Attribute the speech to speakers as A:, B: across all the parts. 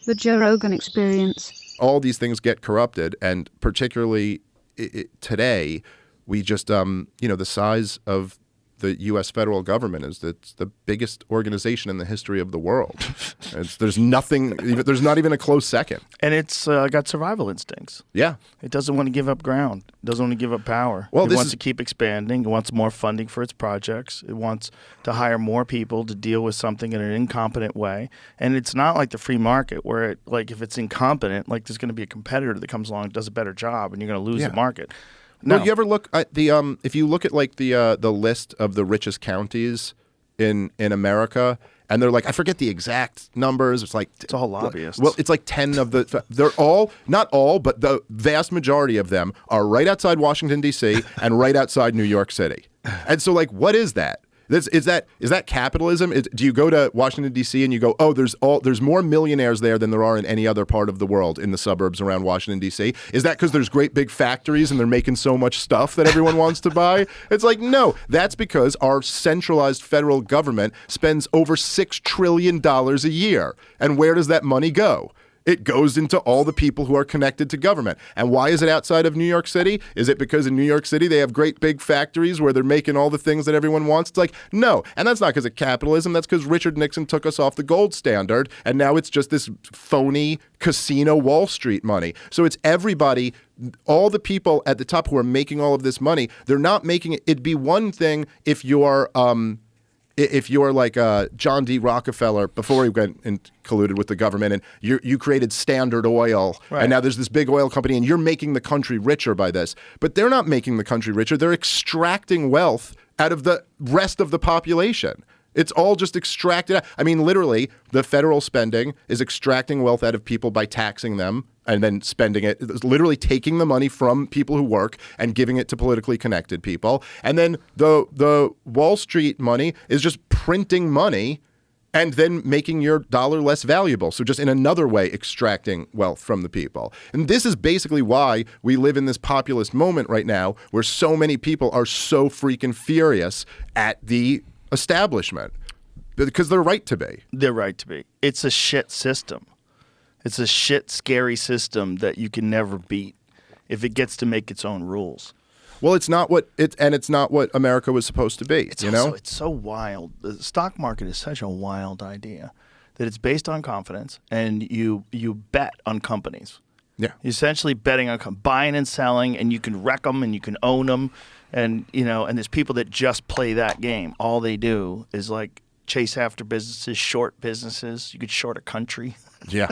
A: The Joe Rogan Experience.
B: All these things get corrupted, and particularly today, we just, the size of the U.S. federal government is it's the biggest organization in the history of the world. There's not even a close second.
C: And it's got survival instincts.
B: Yeah.
C: It doesn't want to give up ground. It doesn't want to give up power.
B: Well,
C: it wants to keep expanding. It wants more funding for its projects. It wants to hire more people to deal with something in an incompetent way. And it's not like the free market where, if it's incompetent, there's going to be a competitor that comes along and does a better job, and you're going to lose the market. No.
B: Well, you ever look at if you look at the list of the richest counties in America, and they're I forget the exact numbers. It's
C: all lobbyists.
B: Well, it's 10 of the. They're all, not all, but the vast majority of them are right outside Washington D.C. and right outside New York City. And so, what is that? Is that capitalism? Do you go to Washington D.C. and you go, oh, there's more millionaires there than there are in any other part of the world in the suburbs around Washington D.C.? Is that because there's great big factories and they're making so much stuff that everyone wants to buy? It's no, that's because our centralized federal government spends over $6 trillion a year. And where does that money go? It goes into all the people who are connected to government. And why is it outside of New York City? Is it because in New York City they have great big factories where they're making all the things that everyone wants? It's no. And that's not because of capitalism. That's because Richard Nixon took us off the gold standard, and now it's just this phony casino Wall Street money. So it's everybody, all the people at the top who are making all of this money, they're not making it. It'd be one thing if you're John D. Rockefeller before he went and colluded with the government, and you created Standard Oil, right. And now there's this big oil company, and you're making the country richer by this. But they're not making the country richer. They're extracting wealth out of the rest of the population. It's all just extracted. I mean, literally, the federal spending is extracting wealth out of people by taxing them and then spending it. It's literally taking the money from people who work and giving it to politically connected people. And then the Wall Street money is just printing money and then making your dollar less valuable. So just in another way, extracting wealth from the people. And this is basically why we live in this populist moment right now where so many people are so freaking furious at the establishment because they're right to be.
C: They're right to be. It's a shit system. It's a shit, scary system that you can never beat if it gets to make its own rules.
B: Well, it's not what America was supposed to be.
C: It's so wild. The stock market is such a wild idea that it's based on confidence, and you bet on companies.
B: Yeah,
C: you're essentially betting on buying and selling, and you can wreck them and you can own them, and and there's people that just play that game. All they do is chase after businesses, short businesses. You could short a country.
B: Yeah.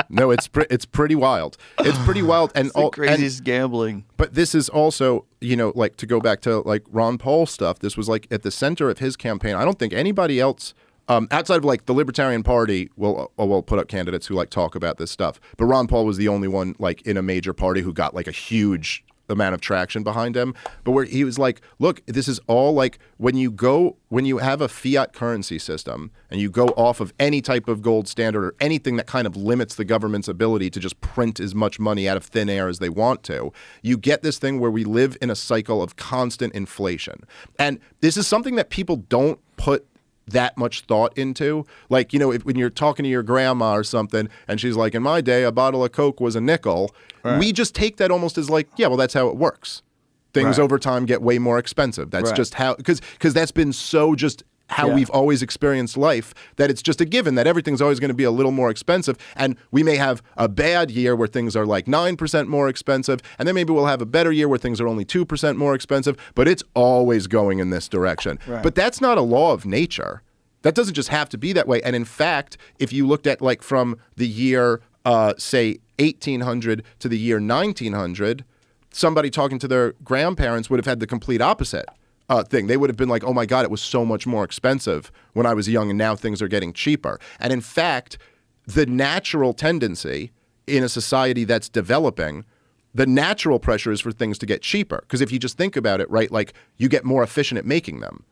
B: No, it's pretty wild. It's pretty wild, and
C: it's the craziest gambling.
B: But this is also, to go back to Ron Paul stuff. This was at the center of his campaign. I don't think anybody else outside of the Libertarian Party will put up candidates who talk about this stuff. But Ron Paul was the only one in a major party who got a huge amount of traction behind him, but where he was look, this is all when you have a fiat currency system and you go off of any type of gold standard or anything that kind of limits the government's ability to just print as much money out of thin air as they want to, you get this thing where we live in a cycle of constant inflation. And this is something that people don't put that much thought into. When you're talking to your grandma or something and she's in my day a bottle of Coke was a nickel, right. We just take that almost as yeah, well, that's how it works. Things over time get way more expensive. That's just how, because that's been so just how we've always experienced life, that it's just a given that everything's always going to be a little more expensive. And we may have a bad year where things are 9% more expensive, and then maybe we'll have a better year where things are only 2% more expensive, but it's always going in this direction. Right. But that's not a law of nature. That doesn't just have to be that way. And in fact, if you looked at from the year, say, 1800 to the year 1900, somebody talking to their grandparents would have had the complete opposite thing. They would have been oh my God, it was so much more expensive when I was young, and now things are getting cheaper. And in fact, the natural tendency in a society that's developing, the natural pressure is for things to get cheaper. Because if you just think about it, right, you get more efficient at making them.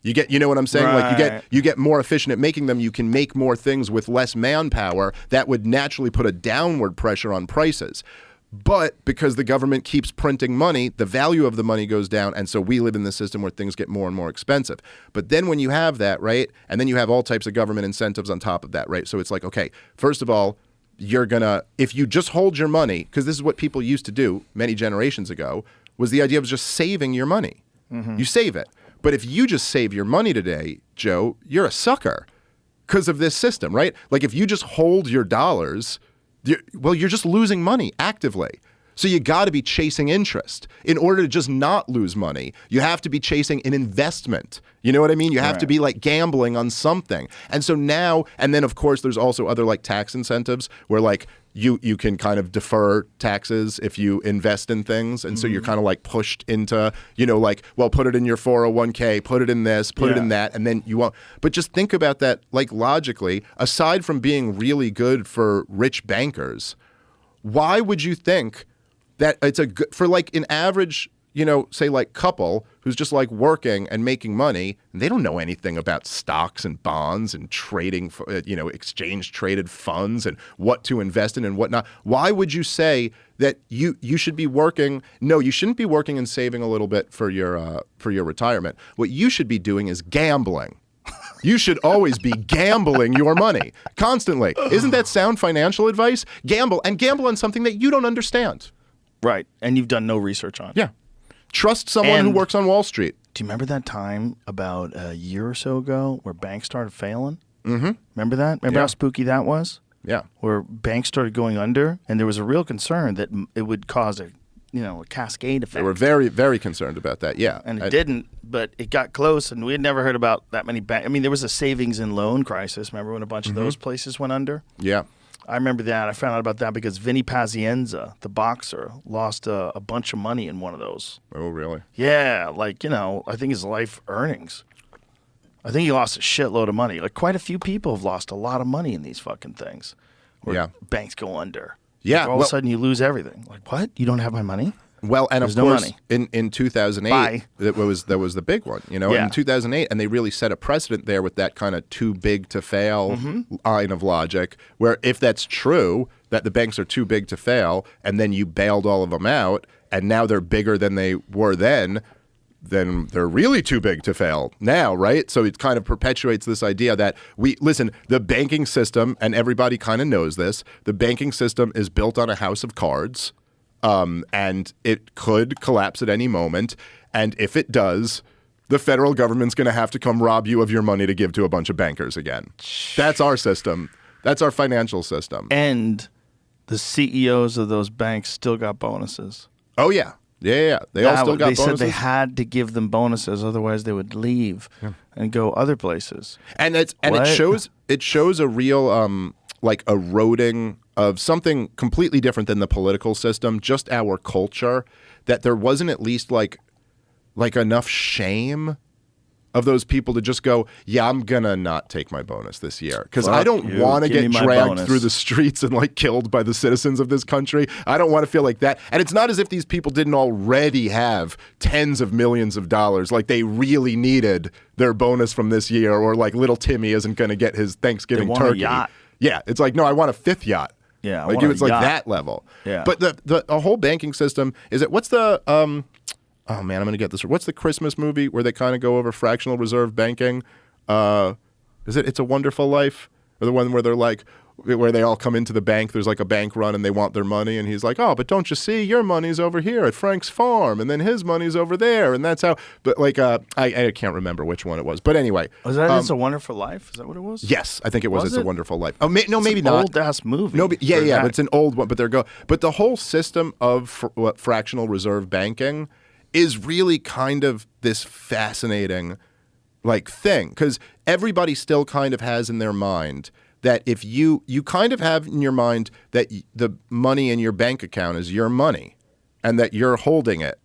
B: You know what I'm saying?
C: Right.
B: You get more efficient at making them. You can make more things with less manpower. That would naturally put a downward pressure on prices. But because the government keeps printing money, the value of the money goes down. And so we live in this system where things get more and more expensive. But then when you have that, right, and then you have all types of government incentives on top of that, right? So it's like, okay, first of all, you're going to, if you just hold your money, because this is what people used to do many generations ago, was the idea of just saving your money. You save it. But if you just save your money today, Joe, you're a sucker because of this system, right? Like if you just hold your dollars, you're just losing money actively. So you got to be chasing interest. In order to just not lose money, you have to be chasing an investment. You know what I mean? You have to be like gambling on something. And so now, and then of course there's also other like tax incentives where like you can kind of defer taxes if you invest in things. And so you're kind of like pushed into, you know, like, well, put it in your 401k, put it in this, put it in that, and then you won't. But just think about that, like logically, aside from being really good for rich bankers, why would you think that it's a good, for like an average, you know, say like couple who's just like working and making money, and they don't know anything about stocks and bonds and trading, you know, exchange traded funds and what to invest in and whatnot. Why would you say that you should be working? No, you shouldn't be working and saving a little bit for your retirement. What you should be doing is gambling. You should always be gambling your money constantly. Isn't that sound financial advice? Gamble, and gamble on something that you don't understand.
C: Right. And you've done no research on.
B: Yeah. Trust someone who works on Wall Street.
C: Do you remember that time about a year or so ago where banks started failing? Mm-hmm. Remember that? Remember how spooky that was?
B: Yeah.
C: Where banks started going under, and there was a real concern that it would cause a cascade effect.
B: They were very, very concerned about that. Yeah.
C: And it didn't, but it got close, and we had never heard about that many banks. I mean, there was a savings and loan crisis. Remember when a bunch of those places went under?
B: Yeah.
C: I remember that. I found out about that because Vinny Pazienza, the boxer, lost a bunch of money in one of those.
B: Oh, really?
C: Yeah, like, you know, I think his life earnings. I think he lost a shitload of money. Like, quite a few people have lost a lot of money in these fucking things where banks go under.
B: Yeah.
C: Like all of a sudden, you lose everything. Like, what? You don't have my money?
B: Well, and
C: There's
B: of course,
C: no money.
B: in 2008, that was the big one, you know, in 2008, and they really set a precedent there with that kind of too big to fail line of logic, where if that's true, that the banks are too big to fail, and then you bailed all of them out, and now they're bigger than they were then they're really too big to fail now, right? So it kind of perpetuates this idea that the banking system, and everybody kind of knows this, the banking system is built on a house of cards. And it could collapse at any moment. And if it does, the federal government's going to have to come rob you of your money to give to a bunch of bankers again. That's our system. That's our financial system.
C: And the CEOs of those banks still got bonuses.
B: Oh, yeah. Yeah. They all still got bonuses. They
C: said they had to give them bonuses, otherwise they would leave and go other places.
B: And it shows a real like eroding of something completely different than the political system, just our culture, that there wasn't at least like enough shame of those people to just go, yeah, I'm going to not take my bonus this year because I don't want to get dragged through the streets and like killed by the citizens of this country. I don't want to feel like that. And it's not as if these people didn't already have tens of millions of dollars. Like they really needed their bonus from this year, or like little Timmy isn't going to get his Thanksgiving turkey.
C: A yacht.
B: Yeah. It's like, no, I want a fifth yacht.
C: Yeah.
B: Like it's like that level.
C: Yeah.
B: But the whole banking system is what's the, oh man, I'm going to get this. What's the Christmas movie where they kind of go over fractional reserve banking? Is it It's a Wonderful Life? Or the one where they're like, where they all come into the bank, there's like a bank run and they want their money, and he's like, oh, but don't you see, your money's over here at Frank's farm, and then his money's over there, and that's how, but like, I can't remember which one it was, but anyway.
C: Was that It's a Wonderful Life? Is that what it was?
B: Yes, I think it was It's a Wonderful Life. Oh, no,
C: it's
B: maybe
C: an
B: not.
C: Old-ass movie.
B: No, but it's an old one, but but the whole system of fractional reserve banking is really kind of this fascinating like thing, because everybody still kind of has in their mind that if you kind of have in your mind that the money in your bank account is your money and that you're holding it,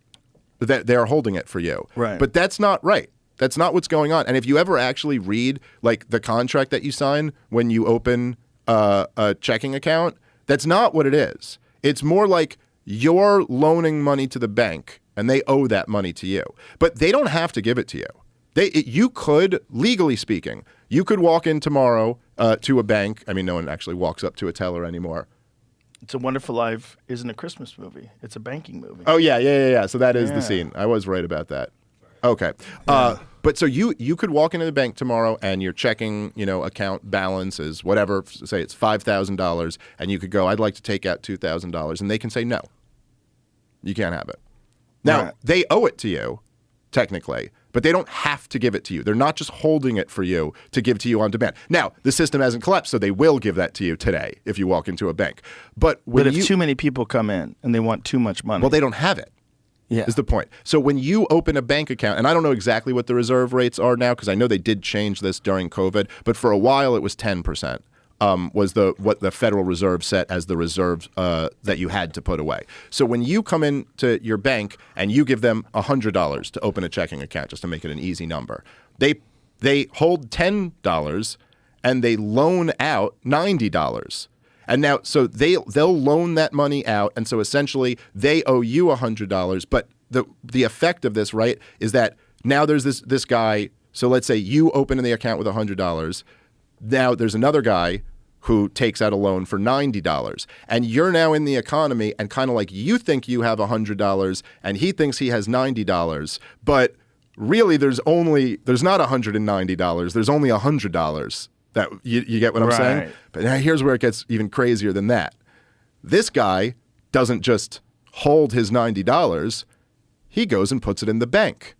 B: that they're holding it for you.
C: Right.
B: But that's not right. That's not what's going on. And if you ever actually read like the contract that you sign when you open a checking account, that's not what it is. It's more like you're loaning money to the bank and they owe that money to you. But they don't have to give it to you. You could, legally speaking, you could walk in tomorrow to a bank. I mean, no one actually walks up to a teller anymore.
C: It's a Wonderful Life isn't a Christmas movie. It's a banking movie.
B: Oh yeah. So that is
C: Yeah.
B: the scene. I was right about that. Okay. But so you could walk into the bank tomorrow and your checking, account balance is whatever, say it's $5,000, and you could go, I'd like to take out $2,000, and they can say no. You can't have it. Now,
C: Right.
B: they owe it to you, technically, but they don't have to give it to you. They're not just holding it for you to give to you on demand. Now, the system hasn't collapsed, so they will give that to you today if you walk into a bank. But
C: if too many people come in and they want too much money.
B: well, they don't have it.
C: Yeah.
B: Is the point. So when you open a bank account, and I don't know exactly what the reserve rates are now because I know they did change this during COVID, but for a while it was 10%. Was what the Federal Reserve set as the reserve that you had to put away. So when you come into your bank and you give them $100 to open a checking account, just to make it an easy number, they hold $10 and they loan out $90. And now, so they'll loan that money out, and so essentially they owe you $100. But the effect of this, right, is that now there's this guy. So let's say you open the account with $100. Now there's another guy who takes out a loan for $90, and you're now in the economy, and kind of like you think you have $100, and he thinks he has $90, but really there's not $190. There's only $100. That you get what I'm saying?
C: Right.
B: But now here's where it gets even crazier than that. This guy doesn't just hold his $90, he goes and puts it in the bank.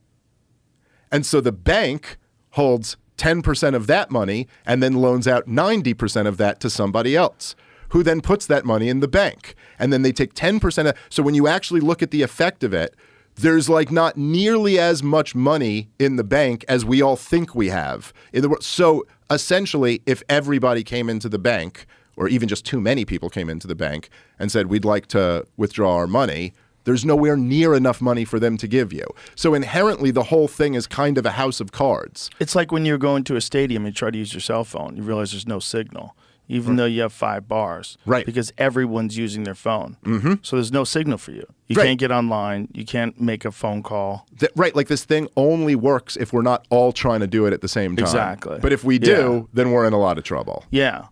B: And so the bank holds 10% of that money and then loans out 90% of that to somebody else, who then puts that money in the bank. And then they take 10%. So when you actually look at the effect of it, there's like not nearly as much money in the bank as we all think we have in the world. So essentially, if everybody came into the bank, or even just too many people came into the bank and said, we'd like to withdraw our money, there's nowhere near enough money for them to give you. So inherently, the whole thing is kind of a house of cards.
C: It's like when you're going to a stadium and you try to use your cell phone, you realize there's no signal, even though you have 5 bars.
B: Right.
C: Because everyone's using their phone.
B: Mm-hmm.
C: So there's no signal for you. You
B: Right.
C: can't get online. You can't make a phone call.
B: Right, like this thing only works if we're not all trying to do it at the same time.
C: Exactly.
B: But if we do, then we're in a lot of trouble.
C: Yeah.